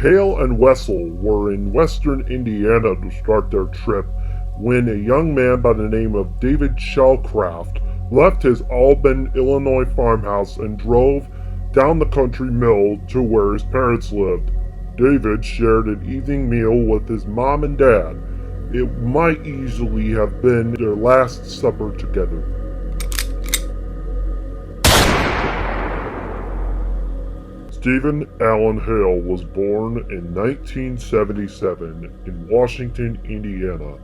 Hale and Wessel were in western Indiana to start their trip when a young man by the name of David Shellcraft left his Albin, Illinois farmhouse and drove down the country mill to where his parents lived. David shared an evening meal with his mom and dad. It might easily have been their last supper together. Stephen Allen Hale was born in 1977 in Washington, Indiana,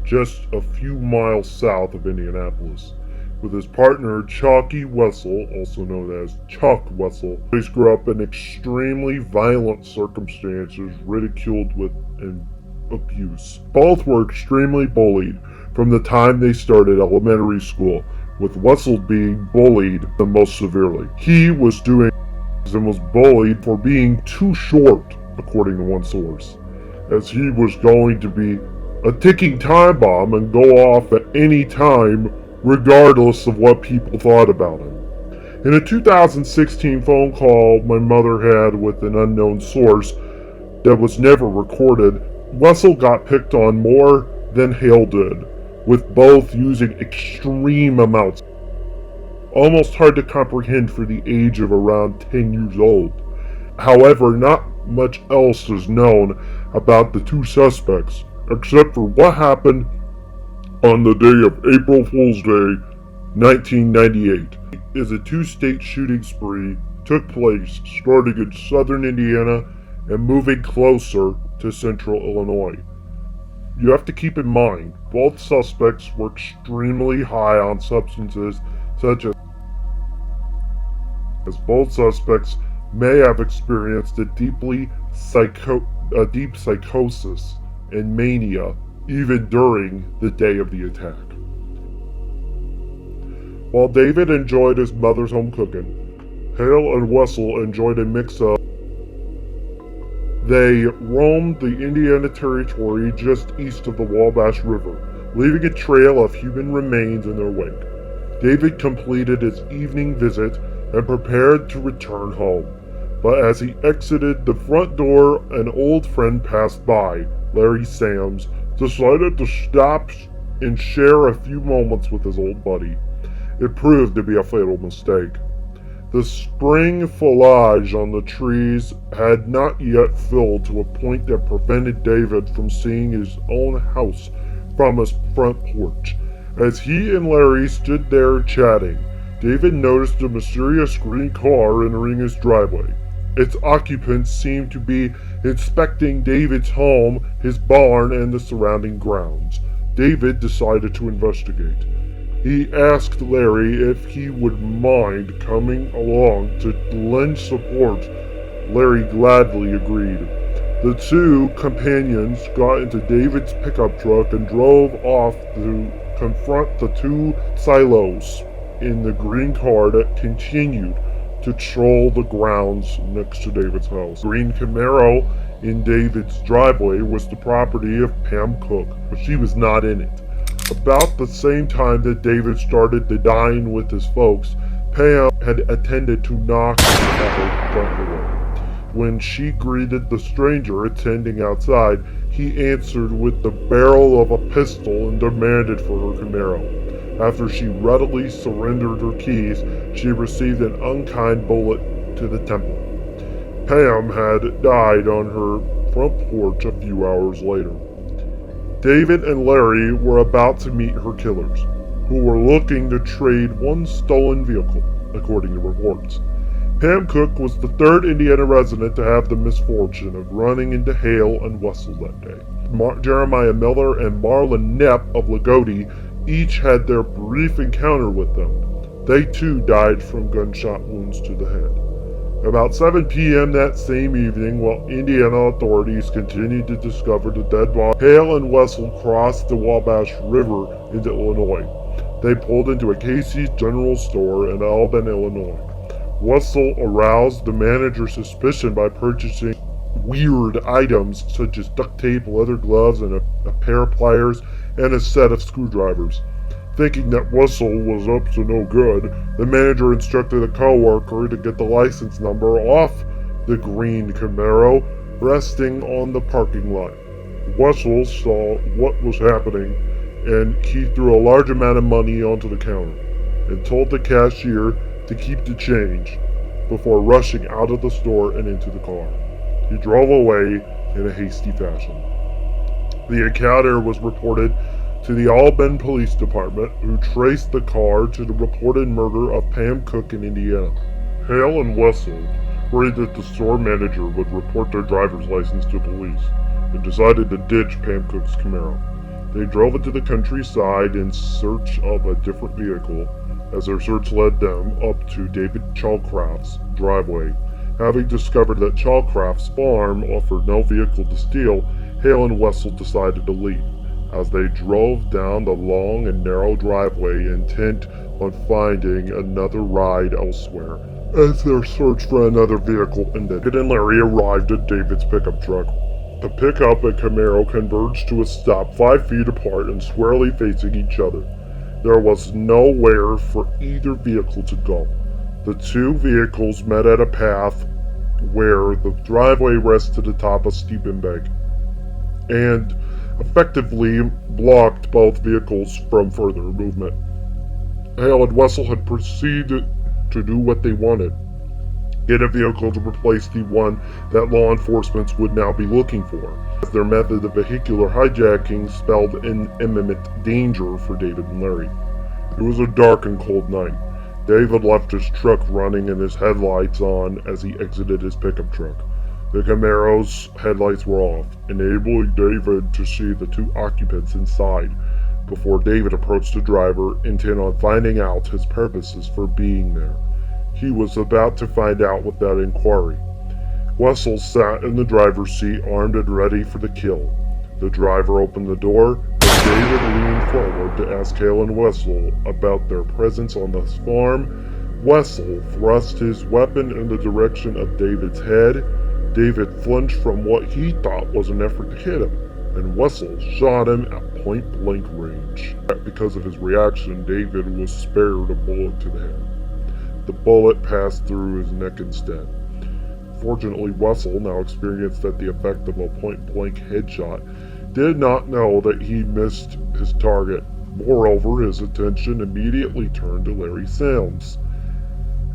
just a few miles south of Indianapolis. With his partner Chalky Wessel, also known as Chuck Wessel, he grew up in extremely violent circumstances, ridiculed with abuse. Both were extremely bullied from the time they started elementary school, with Wessel being bullied the most severely. He was doing and was bullied for being too short, according to one source, as he was going to be a ticking time bomb and go off at any time, regardless of what people thought about him. In a 2016 phone call my mother had with an unknown source that was never recorded, Wessel got picked on more than Hale did, with both using extreme amounts. Almost hard to comprehend for the age of around 10 years old. However, not much else is known about the two suspects, except for what happened on the day of April Fool's Day, 1998, as a two-state shooting spree took place, starting in southern Indiana and moving closer to central Illinois. You have to keep in mind, both suspects were extremely high on substances such as both suspects may have experienced a deep psychosis and mania even during the day of the attack. While David enjoyed his mother's home cooking, Hale and Wessel enjoyed a mix of. They roamed the Indiana Territory just east of the Wabash River, leaving a trail of human remains in their wake. David completed his evening visit and prepared to return home, but as he exited the front door, an old friend passed by. Larry Sams decided to stop and share a few moments with his old buddy. It proved to be a fatal mistake. The spring foliage on the trees had not yet filled to a point that prevented David from seeing his own house from his front porch. As he and Larry stood there chatting, David noticed a mysterious green car entering his driveway. Its occupants seemed to be inspecting David's home, his barn, and the surrounding grounds. David decided to investigate. He asked Larry if he would mind coming along to lend support. Larry gladly agreed. The two companions got into David's pickup truck and drove off to confront the two silos in the green car that continued to troll the grounds next to David's house. The green Camaro in David's driveway was the property of Pam Cook, but she was not in it. About the same time that David started to dine with his folks, Pam had attended to knock at her front door. When she greeted the stranger attending outside, he answered with the barrel of a pistol and demanded for her Camaro. After she readily surrendered her keys, she received an unkind bullet to the temple. Pam had died on her front porch a few hours later. David and Larry were about to meet her killers, who were looking to trade one stolen vehicle, according to reports. Pam Cook was the third Indiana resident to have the misfortune of running into Hale and Wessel that day. Jeremiah Miller and Marlon Knepp of Lagodi each had their brief encounter with them. They too died from gunshot wounds to the head. About 7 p.m. that same evening, while Indiana authorities continued to discover the dead body, Hale and Wessel crossed the Wabash River into Illinois. They pulled into a Casey's General Store in Albin, Illinois. Wessel aroused the manager's suspicion by purchasing weird items such as duct tape, leather gloves, and a pair of pliers and a set of screwdrivers. Thinking that Wessel was up to no good, the manager instructed a co-worker to get the license number off the green Camaro resting on the parking lot. Wessel saw what was happening, and he threw a large amount of money onto the counter and told the cashier to keep the change before rushing out of the store and into the car. He drove away in a hasty fashion. The encounter was reported to the Albany Police Department, who traced the car to the reported murder of Pam Cook in Indiana. Hale and Wessel worried that the store manager would report their driver's license to police and decided to ditch Pam Cook's Camaro. They drove it to the countryside in search of a different vehicle, as their search led them up to David Chalcraft's driveway. Having discovered that Chalcraft's farm offered no vehicle to steal, Hale and Wessel decided to leave. As they drove down the long and narrow driveway, intent on finding another ride elsewhere, as their search for another vehicle ended. David and Larry arrived at David's pickup truck. The pickup and Camaro converged to a stop 5 feet apart and squarely facing each other. There was nowhere for either vehicle to go. The two vehicles met at a path where the driveway rested atop a steep embankment, and effectively blocked both vehicles from further movement. Hale and Wessel had proceeded to do what they wanted: get a vehicle to replace the one that law enforcement would now be looking for, as their method of vehicular hijacking spelled an imminent danger for David and Larry. It was a dark and cold night. David left his truck running and his headlights on as he exited his pickup truck. The Camaro's headlights were off, enabling David to see the two occupants inside before David approached the driver, intent on finding out his purposes for being there. He was about to find out with that inquiry. Wessel sat in the driver's seat, armed and ready for the kill. The driver opened the door, and David leaned forward to ask Hale and Wessel about their presence on this farm. Wessel thrust his weapon in the direction of David's head. David flinched from what he thought was an effort to hit him, and Wessel shot him at point-blank range. Because of his reaction, David was spared a bullet to the head. The bullet passed through his neck instead. Fortunately, Wessel, now experienced at the effect of a point-blank headshot, did not know that he missed his target. Moreover, his attention immediately turned to Larry Sims.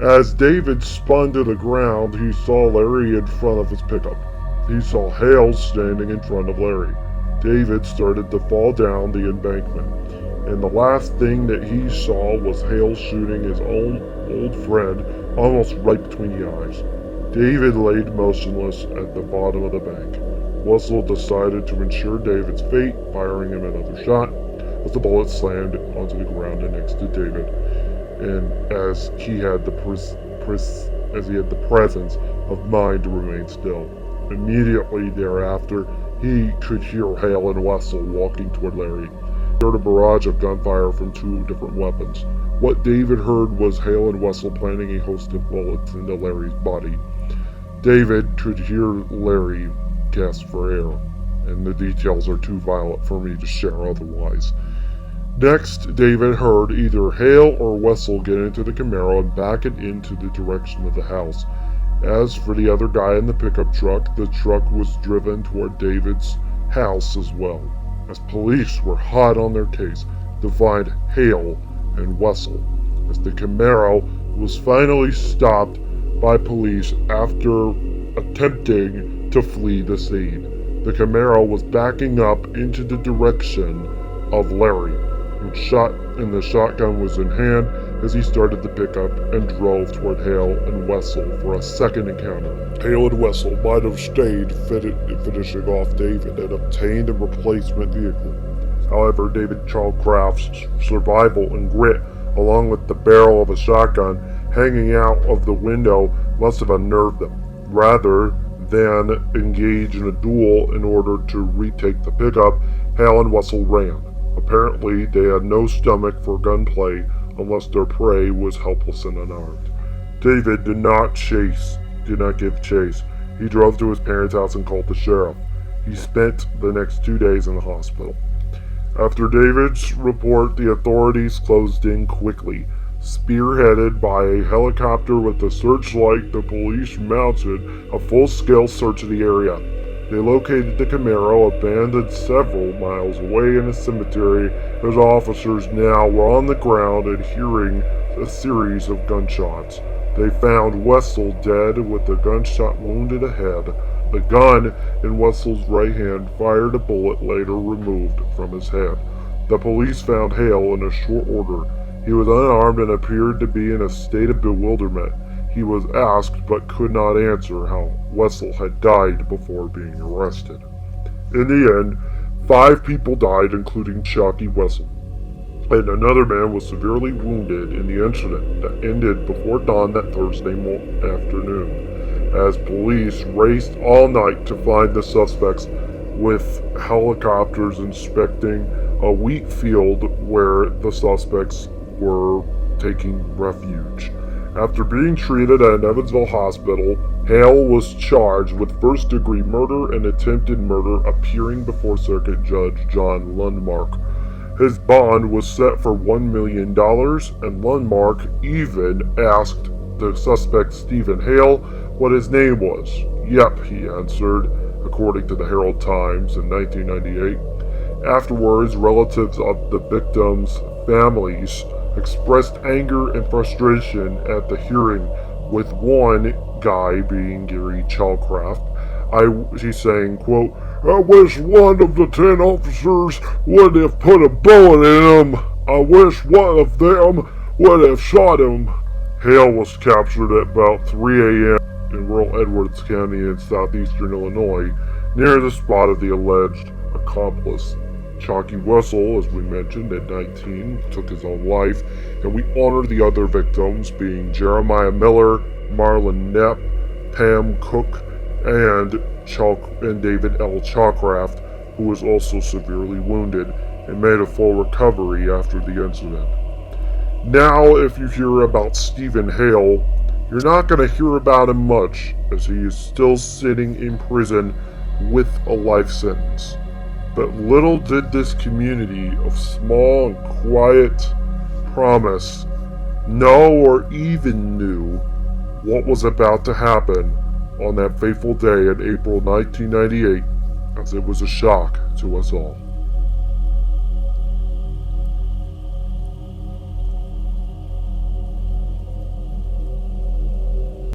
As David spun to the ground, he saw Larry in front of his pickup. He saw Hale standing in front of Larry. David started to fall down the embankment, and the last thing that he saw was Hale shooting his own old friend almost right between the eyes. David laid motionless at the bottom of the bank. Wessel decided to ensure David's fate, firing him another shot as the bullet slammed onto the ground next to David, and as he had the presence of mind to remain still. Immediately thereafter, he could hear Hale and Wessel walking toward Larry. He heard a barrage of gunfire from two different weapons. What David heard was Hale and Wessel planting a host of bullets into Larry's body. David could hear Larry gasp for air, and the details are too violent for me to share otherwise. Next, David heard either Hale or Wessel get into the Camaro and back it into the direction of the house. As for the other guy in the pickup truck, the truck was driven toward David's house as well, as police were hot on their case to find Hale and Wessel, as the Camaro was finally stopped by police after attempting to flee the scene. The Camaro was backing up into the direction of Larry, and the shotgun was in hand as he started the pickup and drove toward Hale and Wessel for a second encounter. Hale and Wessel might have stayed finishing off David and obtained a replacement vehicle. However, David Chalcraft's survival and grit, along with the barrel of a shotgun hanging out of the window, must have unnerved them. Rather than engage in a duel in order to retake the pickup, Hale and Wessel ran. Apparently, they had no stomach for gunplay unless their prey was helpless and unarmed. David did not give chase. He drove to his parents' house and called the sheriff. He spent the next 2 days in the hospital. After David's report, the authorities closed in quickly. Spearheaded by a helicopter with a searchlight, the police mounted a full-scale search of the area. They located the Camaro, abandoned several miles away in a cemetery, as officers now were on the ground and hearing a series of gunshots. They found Wessel dead with a gunshot wound in the head. The gun in Wessel's right hand fired a bullet later removed from his head. The police found Hale in a short order. He was unarmed and appeared to be in a state of bewilderment. He was asked but could not answer how Wessel had died before being arrested. In the end, 5 people died, including Chalky Wessel, and another man was severely wounded in the incident that ended before dawn that Thursday afternoon, as police raced all night to find the suspects, with helicopters inspecting a wheat field where the suspects were taking refuge. After being treated at an Evansville hospital, Hale was charged with first-degree murder and attempted murder, appearing before Circuit Judge John Lundmark. His bond was set for $1 million, and Lundmark even asked the suspect Stephen Hale what his name was. "Yep," he answered, according to the Herald Times in 1998. Afterwards, relatives of the victims' families expressed anger and frustration at the hearing, with one guy being Gary Chalcraft. He's saying, quote, "I wish one of the 10 officers would have put a bullet in him. I wish one of them would have shot him." Hale was captured at about 3 a.m. in rural Edwards County in southeastern Illinois, near the spot of the alleged accomplice. Chalky Wessel, as we mentioned, at 19, took his own life, and we honor the other victims, being Jeremiah Miller, Marlon Knapp, Pam Cook, and David L. Chalcraft, who was also severely wounded and made a full recovery after the incident. Now, if you hear about Stephen Hale, you're not going to hear about him much, as he is still sitting in prison with a life sentence. But little did this community of small and quiet promise know, or even knew, what was about to happen on that fateful day in April 1998, as it was a shock to us all.